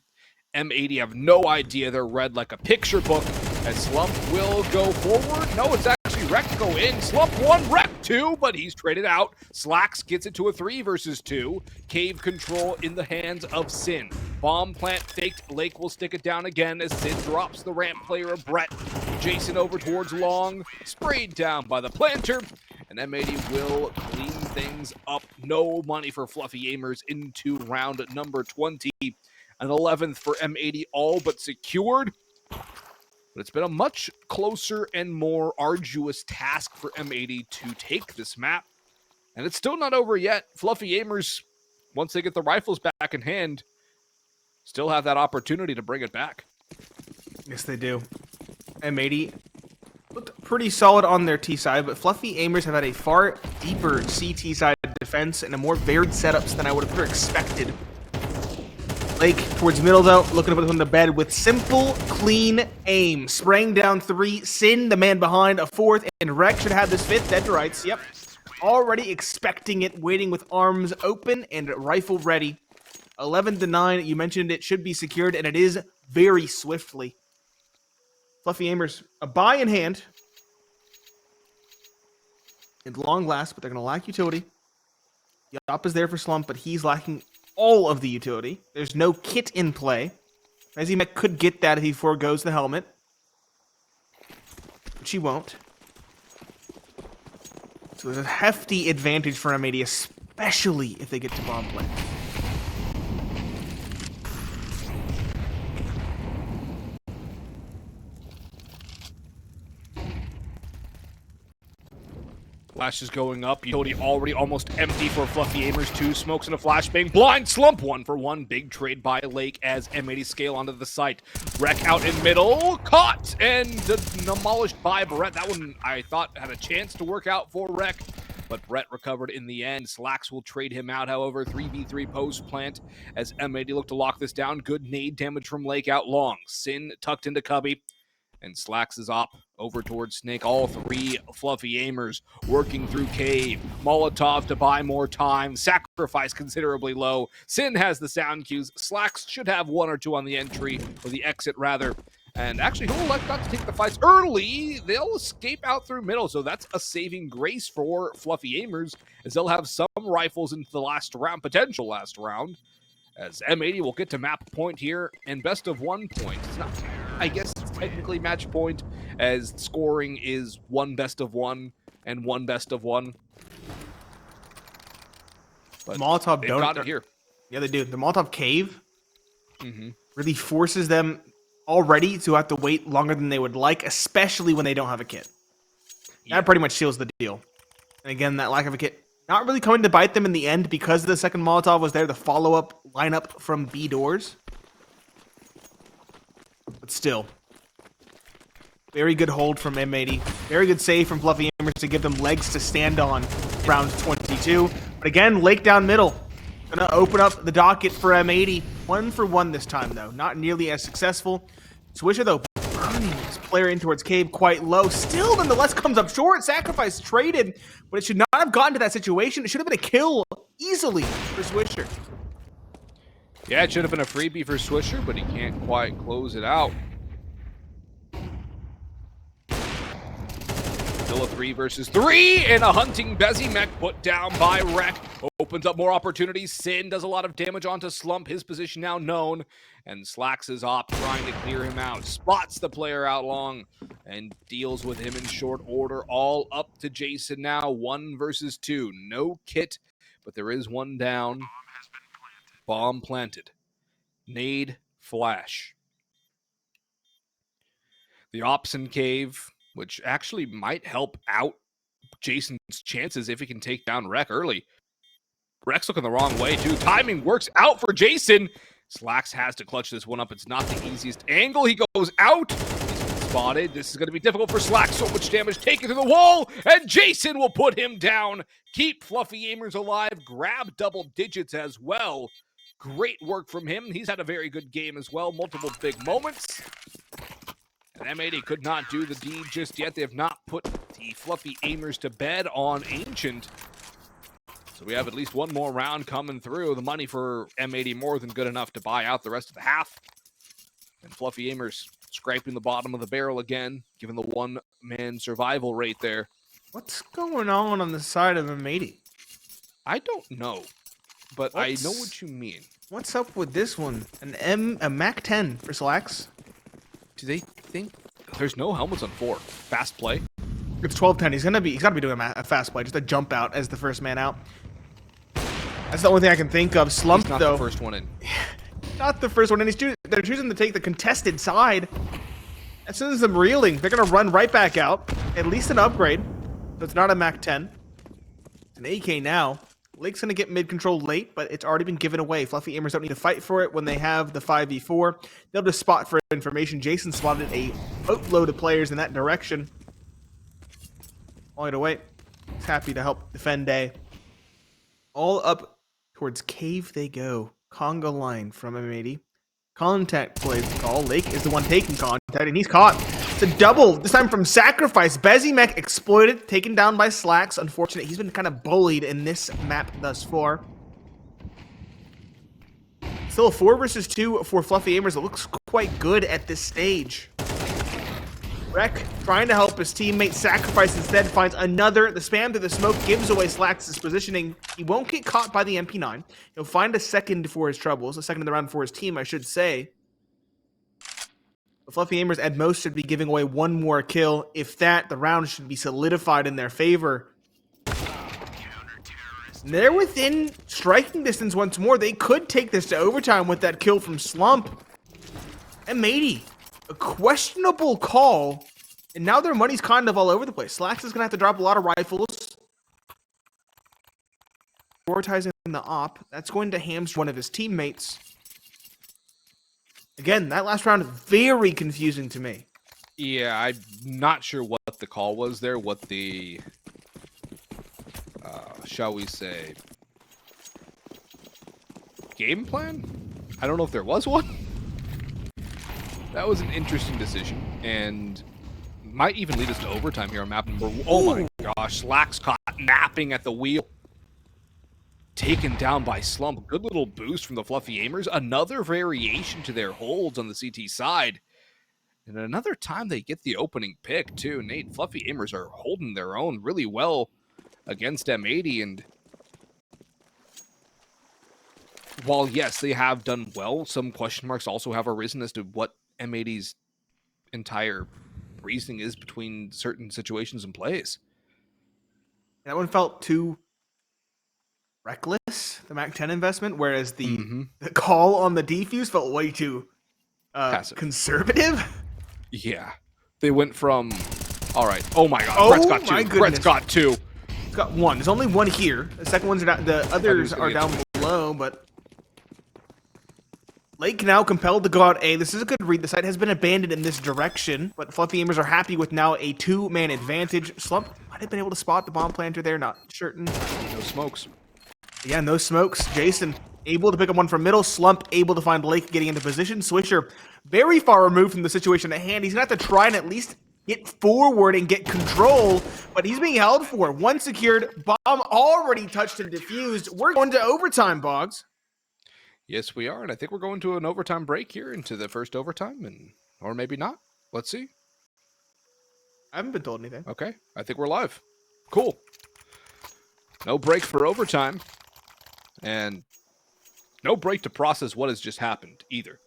[SPEAKER 2] M80 have no idea. They're read like a picture book. As Slump will go forward. No, it's actually Wreck go in. Slump 1, Wreck 2, but he's traded out. Slacks gets it to a 3 versus 2. Cave control in the hands of Sin. Bomb plant faked. Lake will stick it down again as Sin drops the ramp player of Brett. Jason over towards Long. Sprayed down by the planter. And M80 will clean things up. No money for Fluffy Aimers into round number 20. An 11th for M80, all but secured. But it's been a much closer and more arduous task for M80 to take this map. And it's still not over yet. Fluffy Aimers, once they get the rifles back in hand, still have that opportunity to bring it back.
[SPEAKER 1] Yes, they do. M80 looked pretty solid on their T side, but Fluffy Aimers have had a far deeper CT side defense and a more varied setups than I would have ever expected. Lake towards middle, though, looking to put them to bed with simple, clean aim. Spraying down 3, Sin, the man behind, a 4th, and Wreck should have this 5th. Dead to rights, yep. Already expecting it, waiting with arms open and rifle ready. 11-9, you mentioned it should be secured, and it is very swiftly. Fluffy Aimers, a buy in hand. At long last, but they're going to lack utility. The op is there for Slump, but he's lacking all of the utility. There's no kit in play. Bezimek could get that if he forgoes the helmet. But she won't. So there's a hefty advantage for M80, especially if they get to bomb play.
[SPEAKER 2] Flash is going up. Utility already almost empty for Fluffy AIMERS. 2 smokes and a flashbang. Blind Slump 1-for-1. Big trade by Lake as M80 scale onto the site. Wreck out in middle. Caught and demolished by Brett. That one I thought had a chance to work out for Wreck, but Brett recovered in the end. Slacks will trade him out, however. 3v3 post plant as M80 look to lock this down. Good nade damage from Lake out long. Sin tucked into Cubby. And Slacks is op over towards Snake. All 3 Fluffy AIMERS working through Cave. Molotov to buy more time. Sacrifice considerably low. Sin has the sound cues. Slacks should have 1 or 2 on the entry, or the exit rather. And actually, he'll elect not to take the fights early. They'll escape out through middle, so that's a saving grace for Fluffy AIMERS, as they'll have some rifles into the last round, potential last round. As M80 will get to map point here, and best of 1 point. It's not, I guess it's technically match point, as scoring is 1 best of 1 and 1 best of 1. But
[SPEAKER 1] Molotov don't
[SPEAKER 2] got it here.
[SPEAKER 1] Yeah, they do. The Molotov cave really forces them already to have to wait longer than they would like, especially when they don't have a kit. That pretty much seals the deal. And again, that lack of a kit not really coming to bite them in the end because the second Molotov was there, the follow-up lineup from B doors. But still, very good hold from M80. Very good save from Fluffy AIMERS to give them legs to stand on round 22. But again, Lake down middle. Gonna open up the docket for M80. 1-for-1 this time, though. Not nearly as successful. Swisher, though, burning his player in towards Cave quite low. Still, nonetheless, comes up short. Sacrifice traded, but it should not have gotten to that situation. It should have been a kill easily for Swisher.
[SPEAKER 2] Yeah, it should have been a freebie for Swisher, but he can't quite close it out. Still a 3 versus 3, and a hunting Bezimek put down by Wreck. Opens up more opportunities. Sin does a lot of damage onto Slump. His position now known. And Slacks is op, trying to clear him out. Spots the player out long and deals with him in short order. All up to Jason now. 1 versus 2. No kit, but there is 1 down. Bomb planted. Nade flash. The ops in Cave, which actually might help out Jason's chances if he can take down Wreck early. Wreck's looking the wrong way, too. Timing works out for Jason. Slacks has to clutch this one up. It's not the easiest angle. He goes out. He's been spotted. This is going to be difficult for Slacks. So much damage taken to the wall, and Jason will put him down. Keep Fluffy AIMERS alive. Grab double digits as well. Great work from him. He's had a very good game as well. Multiple big moments. And M80 could not do the deed just yet. They have not put the Fluffy AIMERS to bed on Ancient. So we have at least 1 more round coming through. The money for M80 more than good enough to buy out the rest of the half. And Fluffy AIMERS scraping the bottom of the barrel again, given the 1-man survival rate there.
[SPEAKER 1] What's going on the side of M80?
[SPEAKER 2] I don't know, but I know what you mean.
[SPEAKER 1] What's up with this one? A Mac 10 for Slacks?
[SPEAKER 2] Do they think there's no helmets on 4? Fast play?
[SPEAKER 1] It's 12-10. He's got to be doing a fast play, just a jump out as the first man out. That's the only thing I can think of. Slump,
[SPEAKER 2] He's not
[SPEAKER 1] though.
[SPEAKER 2] the first one in.
[SPEAKER 1] Not the first one in. They're choosing to take the contested side. As soon as they're reeling, they're going to run right back out. At least an upgrade. So it's not a Mac 10. It's an AK now. Lake's going to get mid-control late, but it's already been given away. Fluffy AIMERS don't need to fight for it when they have the 5v4. They'll just spot for information. Jason spotted a boatload of players in that direction. All the way. He's happy to help defend A. All up towards Cave they go. Conga line from M80. Contact plays the call. Lake is the one taking contact, and he's caught. It's a double, this time from Sacrifice. Bezimek exploited, taken down by Slacks. Unfortunate, he's been kind of bullied in this map thus far. Still a 4 versus 2 for Fluffy AIMERS. It looks quite good at this stage. Wreck trying to help his teammate. Sacrifice instead finds another. The spam to the smoke gives away Slacks' positioning. He won't get caught by the MP9. He'll find a second for his troubles. A second in the round for his team, I should say. But Fluffy AIMERS at most should be giving away 1 more kill. If that, the round should be solidified in their favor. They're within striking distance once more. They could take this to overtime with that kill from Slump. M80. A questionable call, and now their money's kind of all over the place. Slacks is going to have to drop a lot of rifles. prioritizing the op. That's going to hamstring one of his teammates. Again, that last round, very confusing to me.
[SPEAKER 2] Yeah, I'm not sure what the call was there, what the, shall we say, game plan? I don't know if there was one. That was an interesting decision, and might even lead us to overtime here on map number. Oh my gosh, Slack's caught napping at the wheel. Taken down by Slump. Good little boost from the Fluffy Aimers. Another variation to their holds on the CT side. And another time they get the opening pick, too. Nate, Fluffy Aimers are holding their own really well against M80. And while, yes, they have done well, some question marks also have arisen as to what M80's entire reasoning is between certain situations and plays.
[SPEAKER 1] That one felt too reckless, the Mac 10 investment, whereas the call on the defuse felt way too conservative.
[SPEAKER 2] Yeah. They went from, all right, oh my god,
[SPEAKER 1] Oh
[SPEAKER 2] Brett's got two.
[SPEAKER 1] my goodness.
[SPEAKER 2] Brett's got two.
[SPEAKER 1] He's got one. There's only one here. The second one's not, the others are down below, but Lake now compelled to go out A. This is a good read. The site has been abandoned in this direction, but Fluffy Aimers are happy with now a two-man advantage. Slump might have been able to spot the bomb planter there, not certain.
[SPEAKER 2] No smokes.
[SPEAKER 1] Yeah, no smokes. Jason able to pick up one from middle. Slump able to find Lake getting into position. Swisher very far removed from the situation at hand. He's going to have to try and at least get forward and get control, but he's being held for. One secured. Bomb already touched and diffused. We're going to overtime, Boggs.
[SPEAKER 2] Yes, we are, and I think we're going to an overtime break here into the first overtime, or maybe not. Let's see.
[SPEAKER 1] I haven't been told anything.
[SPEAKER 2] Okay, I think we're live. Cool. No break for overtime, and no break to process what has just happened either.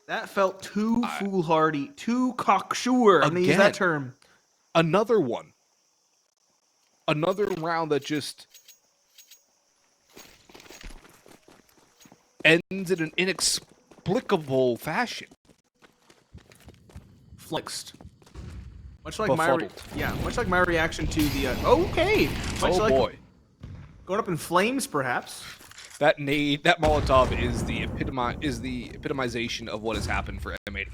[SPEAKER 1] That felt too foolhardy, too cocksure. I'm going to use that term.
[SPEAKER 2] Another one. Another round that just ends in an inexplicable fashion.
[SPEAKER 1] Flexed. Much like much like my reaction to the okay. Much like
[SPEAKER 2] boy.
[SPEAKER 1] Going up in flames, perhaps.
[SPEAKER 2] That nade, that Molotov is the epitomization of what has happened for M80.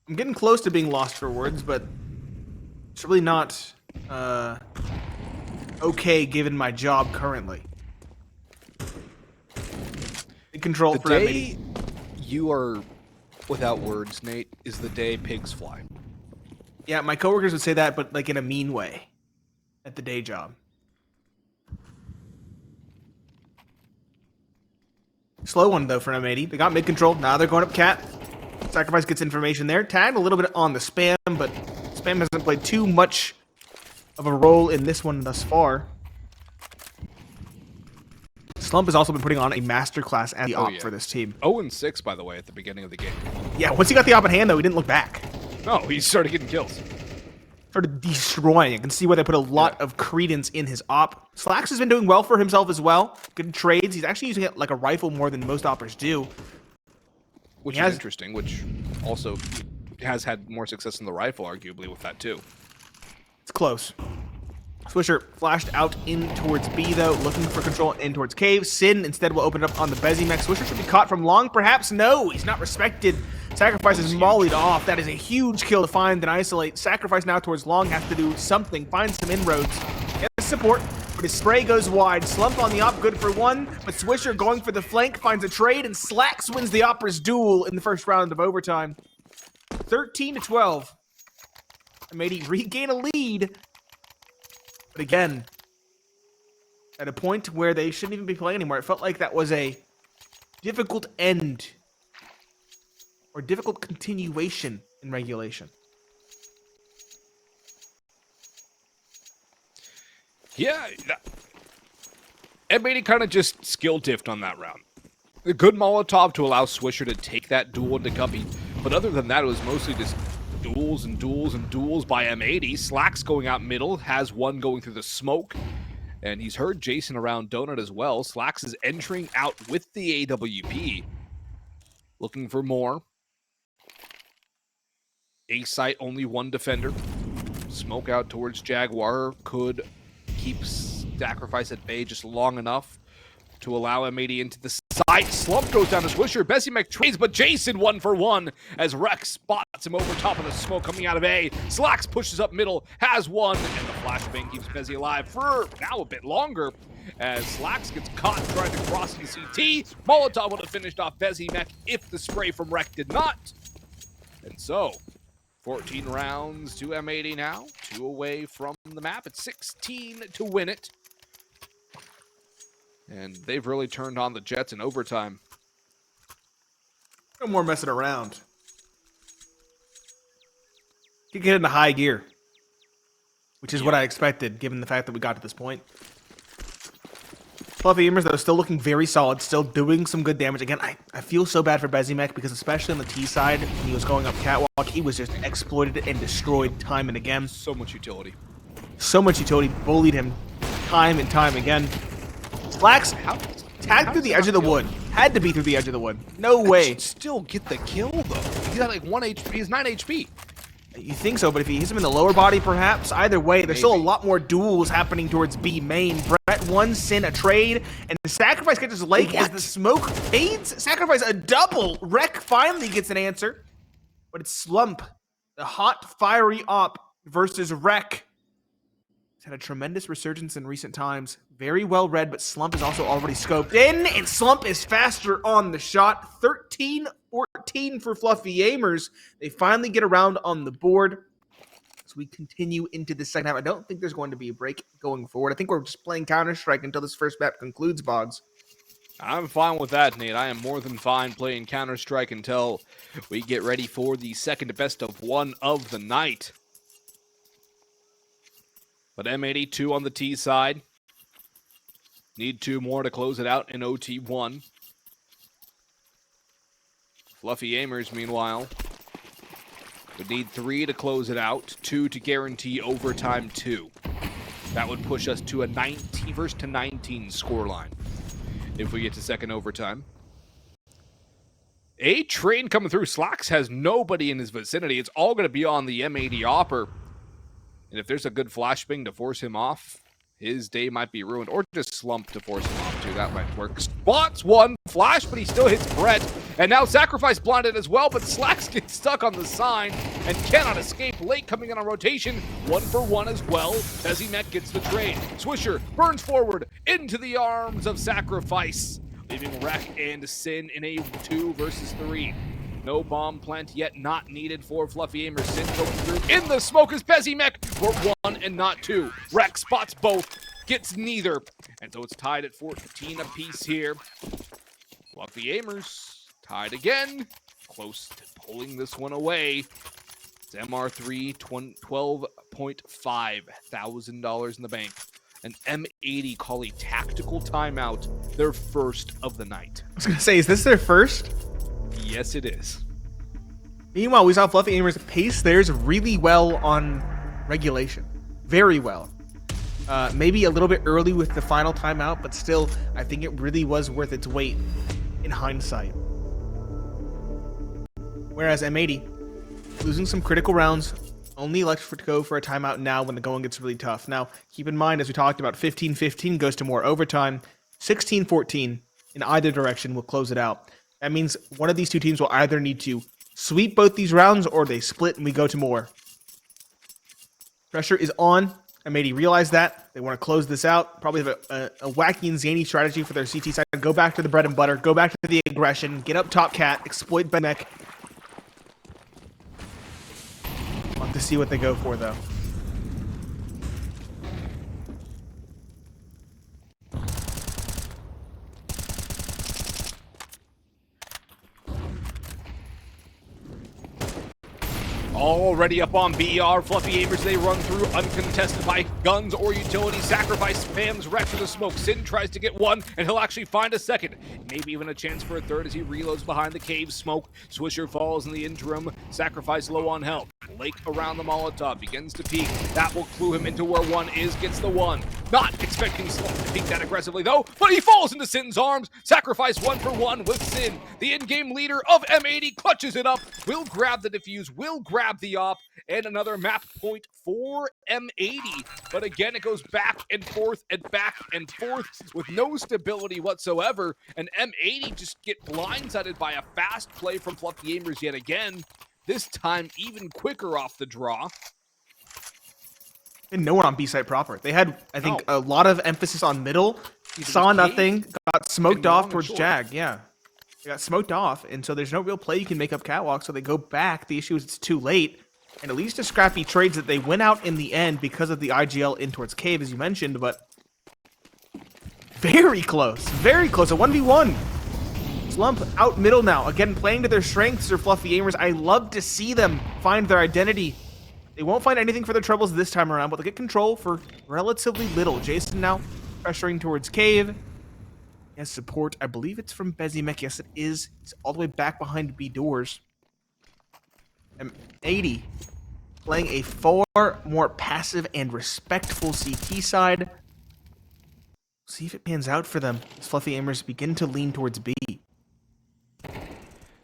[SPEAKER 1] I'm getting close to being lost for words, but it's really not okay given my job currently. Control
[SPEAKER 2] the
[SPEAKER 1] for
[SPEAKER 2] day
[SPEAKER 1] M80.
[SPEAKER 2] You are without words, Nate, is the day pigs fly.
[SPEAKER 1] Yeah, my coworkers would say that, but like in a mean way at the day job. Slow one, though, for M80. They got mid-control. Now they're going up cat. Sacrifice gets information there. Tagged a little bit on the spam, but spam hasn't played too much of a role in this one thus far. Slump has also been putting on a masterclass at the op for this team.
[SPEAKER 2] 0-6, by the way, at the beginning of the game.
[SPEAKER 1] Yeah, once he got the op in hand, though, he didn't look back.
[SPEAKER 2] No, he started getting kills.
[SPEAKER 1] Started destroying. I can see why they put a lot of credence in his op. Slacks has been doing well for himself as well. Good trades. He's actually using it like a rifle more than most oppers do.
[SPEAKER 2] Which is interesting, which also has had more success in the rifle, arguably, with that, too.
[SPEAKER 1] It's close. Swisher flashed out in towards B, though, looking for control in towards cave. Sin instead will open it up on the Bezimex. Swisher should be caught from long, perhaps? No, he's not respected. Sacrifice is mollied off. That is a huge kill to find and isolate. Sacrifice now towards long has to do something. Find some inroads. Get the support, but his spray goes wide. Slump on the op, good for one, but Swisher going for the flank, finds a trade, and Slacks wins the opera's duel in the first round of overtime. 13-12. M80 regain a lead. But again, at a point where they shouldn't even be playing anymore, it felt like that was a difficult end or difficult continuation in regulation.
[SPEAKER 2] Yeah, M80 kind of just skill diffed on that round. A good Molotov to allow Swisher to take that duel into Guppy, but other than that, it was mostly just duels and duels and duels by M80. Slack's going out middle, has one going through the smoke, and he's heard Jason around Donut as well. Slacks is entering out with the AWP, looking for more. A site, only one defender. Smoke out towards Jaguar could keep Sacrifice at bay just long enough to allow M80 into the side. Slump goes down to Swisher. Bezimek trades, but Jason 1-for-1 as Rex spots him over top of the smoke coming out of A. Slacks pushes up middle, has one, and the flashbang keeps Bezzy alive for now a bit longer as Slacks gets caught trying to cross the CT. Molotov would have finished off Bezimek if the spray from Rex did not. And so, 14 rounds to M80 now, 2 away from the map. It's 16 to win it. And they've really turned on the Jets in overtime.
[SPEAKER 1] No more messing around. Could get into high gear, which is what I expected, given the fact that we got to this point. Fluffy AIMERS, though, still looking very solid, still doing some good damage. Again, I feel so bad for Bezimek because especially on the T side, when he was going up catwalk, he was just exploited and destroyed time and again.
[SPEAKER 2] So much utility.
[SPEAKER 1] So much utility, bullied him time and time again. Slacks tagged through the edge of the wood. Had to be through the edge of the wood. No way.
[SPEAKER 2] Still get the kill, though. He's got like 1 HP. He's 9 HP.
[SPEAKER 1] You think so, but if he hits him in the lower body, perhaps. Either way, there's still a lot more duels happening towards B main. Brett one, Sin a trade, and the Sacrifice gets his leg as the smoke fades. Sacrifice a double. Wreck finally gets an answer, but it's Slump, the hot, fiery op versus Wreck. He's had a tremendous resurgence in recent times. Very well read, but Slump is also already scoped in, and Slump is faster on the shot. 13-14 for Fluffy AIMERS. They finally get around on the board. As we continue into the second half, I don't think there's going to be a break going forward. I think we're just playing Counter-Strike until this first map concludes, Boggs.
[SPEAKER 2] I'm fine with that, Nate. I am more than fine playing Counter-Strike until we get ready for the second best of one of the night. But M82 on the T side. Need 2 more to close it out in OT1. Fluffy AIMERS, meanwhile, would need 3 to close it out, 2 to guarantee overtime 2. That would push us to a 1st to 19 scoreline if we get to second overtime. A train coming through. Slacks has nobody in his vicinity. It's all going to be on the M80 Opper. And if there's a good flashbang to force him off, his day might be ruined. Or just Slump to force him off, too. That might work. Spots one flash, but he still hits Brett. And now Sacrifice blinded as well, but Slacks gets stuck on the sign and cannot escape. Late coming in on rotation. 1-for-1 as well. Bezimek gets the trade. Swisher burns forward into the arms of Sacrifice, leaving Wreck and Sin in a 2 versus 3. No bomb plant yet, not needed for Fluffy AIMERS. Sin going through in the smoke is Bezimek for 1 and not 2. Rex spots both, gets neither. And so it's tied at 14 apiece here. Fluffy AIMERS tied again. Close to pulling this one away. It's MR3, $12.5 thousand in the bank. An M80 call a tactical timeout, their first of the night.
[SPEAKER 1] I was going to say, is this their first?
[SPEAKER 2] Yes, it is.
[SPEAKER 1] Meanwhile, we saw Fluffy AIMERS pace theirs really well on regulation. Very well. Maybe a little bit early with the final timeout, but still, I think it really was worth its weight in hindsight. Whereas M80, losing some critical rounds, only elects to go for a timeout now when the going gets really tough. Now, keep in mind, as we talked about, 15-15 goes to more overtime. 16-14 in either direction will close it out. That means one of these two teams will either need to sweep both these rounds or they split and we go to more. Pressure is on. M80 realize that. They want to close this out. Probably have a wacky and zany strategy for their CT side. Go back to the bread and butter. Go back to the aggression. Get up top cat. Exploit Benek. We'll have to see what they go for, though.
[SPEAKER 2] Already up on BR, Fluffy AIMERS, they run through uncontested by guns or utility. Sacrifice spams Rex to the smoke. Sin tries to get one, and he'll actually find a second. Maybe even a chance for a third as he reloads behind the cave smoke. Swisher falls in the interim. Sacrifice low on health. Lake around the Molotov, begins to peek. That will clue him into where one is, gets the one. Not expecting Slump to peek that aggressively though, but he falls into Sin's arms. Sacrifice 1-for-1 with Sin. The in-game leader of M80 clutches it up. Will grab the defuse, will grab grab the op, and another map point for M80. But again, it goes back and forth with no stability whatsoever. And M80 just get blindsided by a fast play from Fluffy Aimers yet again. This time even quicker off the draw.
[SPEAKER 1] And no one on B site proper. They had, I think, a lot of emphasis on middle. Saw nothing, got smoked off towards Jag. Yeah. They got smoked off, and so there's no real play you can make up catwalk, so they go back. The issue is it's too late. And at least a scrappy trades that they went out in the end because of the IGL in towards cave, as you mentioned, but very close. Very close. A 1v1. Slump out middle now. Again, playing to their strengths are Fluffy Aimers. I love to see them find their identity. They won't find anything for their troubles this time around, but they'll get control for relatively little. Jason now pressuring towards cave. Yes, support. I believe it's from Bezimek. Yes, it is. It's all the way back behind B doors. M80 playing a far more passive and respectful CT side. See if it pans out for them as Fluffy Aimers begin to lean towards B.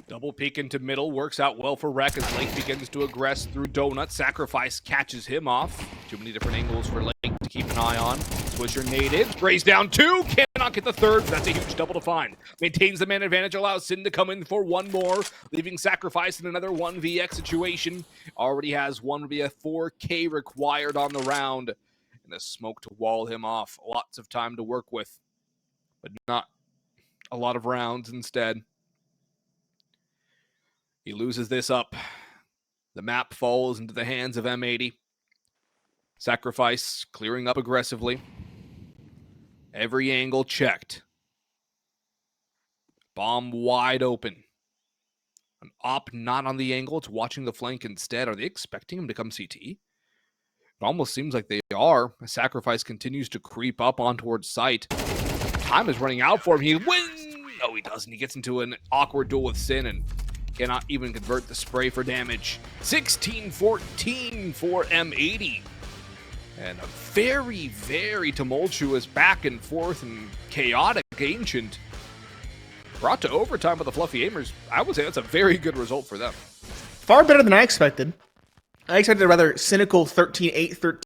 [SPEAKER 2] Double peek into middle, works out well for Rek as Lake begins to aggress through Donut. Sacrifice catches him off. Too many different angles for Lake to keep an eye on. Swisher nade, sprays down two, cannot get the third, but that's a huge double to find. Maintains the man advantage, allows Sin to come in for one more, leaving Sacrifice in another 1vx situation. Already has 1v4k required on the round, and a smoke to wall him off. Lots of time to work with, but not a lot of rounds instead. He loses this up. The map falls into the hands of M80. Sacrifice clearing up aggressively. Every angle checked. Bomb wide open. An op not on the angle. It's watching the flank instead. Are they expecting him to come CT? It almost seems like they are. Sacrifice continues to creep up on towards site. Time is running out for him. He wins. No, he doesn't. He gets into an awkward duel with Sin and cannot even convert the spray for damage. 16-14 for M80. And a very, very tumultuous back and forth and chaotic Ancient. Brought to overtime by the Fluffy Aimers. I would say that's a very good result for them.
[SPEAKER 1] Far better than I expected. I expected a rather cynical 13-8,